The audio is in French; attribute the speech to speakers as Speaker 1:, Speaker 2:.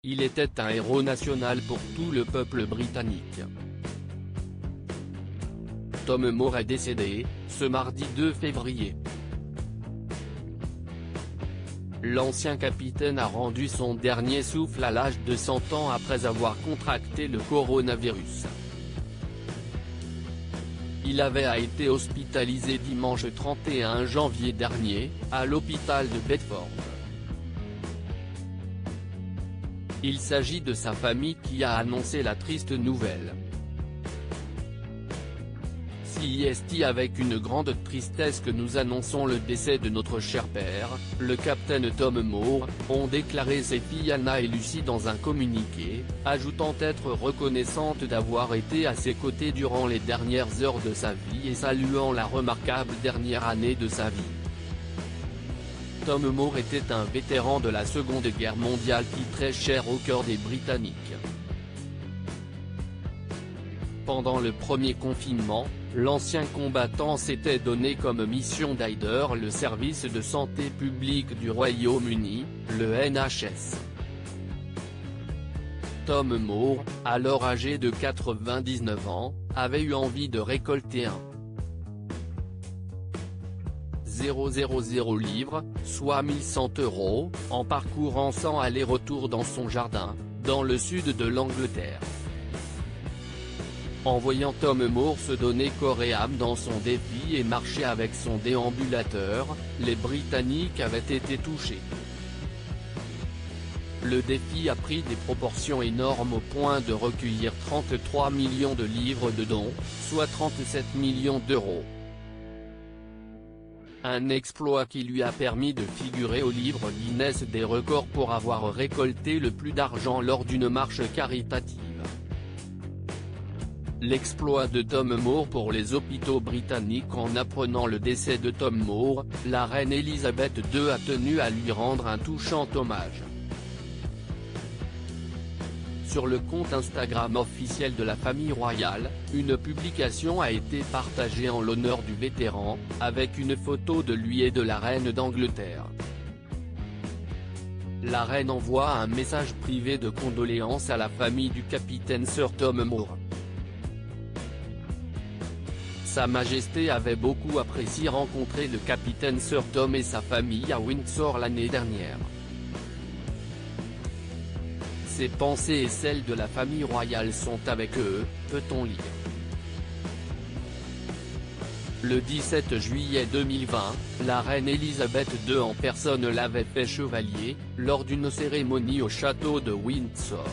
Speaker 1: il était un héros national pour tout le peuple britannique. Tom Moore est décédé, ce mardi 2 février. L'ancien capitaine a rendu son dernier souffle à l'âge de 100 ans après avoir contracté le coronavirus. Il avait été hospitalisé dimanche 31 janvier dernier, à l'hôpital de Bedford. Il s'agit de sa famille qui a annoncé la triste nouvelle. C'est avec une grande tristesse que nous annonçons le décès de notre cher père, le capitaine Tom Moore, ont déclaré ses filles Anna et Lucy dans un communiqué, ajoutant être reconnaissante d'avoir été à ses côtés durant les dernières heures de sa vie et saluant la remarquable dernière année de sa vie. Tom Moore était un vétéran de la Seconde Guerre mondiale qui très cher au cœur des Britanniques. Pendant le premier confinement, l'ancien combattant s'était donné comme mission d'aider le service de santé publique du Royaume-Uni, le NHS. Tom Moore, alors âgé de 99 ans, avait eu envie de récolter 1,000 livres, soit 1100 €, en parcourant 100 allers-retours dans son jardin, dans le sud de l'Angleterre. En voyant Tom Moore se donner corps et âme dans son défi et marcher avec son déambulateur, les Britanniques avaient été touchés. Le défi a pris des proportions énormes au point de recueillir 33 millions de livres de dons, soit 37 millions d'euros. Un exploit qui lui a permis de figurer au livre Guinness des records pour avoir récolté le plus d'argent lors d'une marche caritative. L'exploit de Tom Moore pour les hôpitaux britanniques. En apprenant le décès de Tom Moore, la reine Elisabeth II a tenu à lui rendre un touchant hommage. Sur le compte Instagram officiel de la famille royale, une publication a été partagée en l'honneur du vétéran, avec une photo de lui et de la reine d'Angleterre. La reine envoie un message privé de condoléances à la famille du capitaine Sir Tom Moore. Sa Majesté avait beaucoup apprécié rencontrer le capitaine Sir Tom et sa famille à Windsor l'année dernière. Ses pensées et celles de la famille royale sont avec eux, peut-on lire. Le 17 juillet 2020, la reine Elisabeth II en personne l'avait fait chevalier, lors d'une cérémonie au château de Windsor.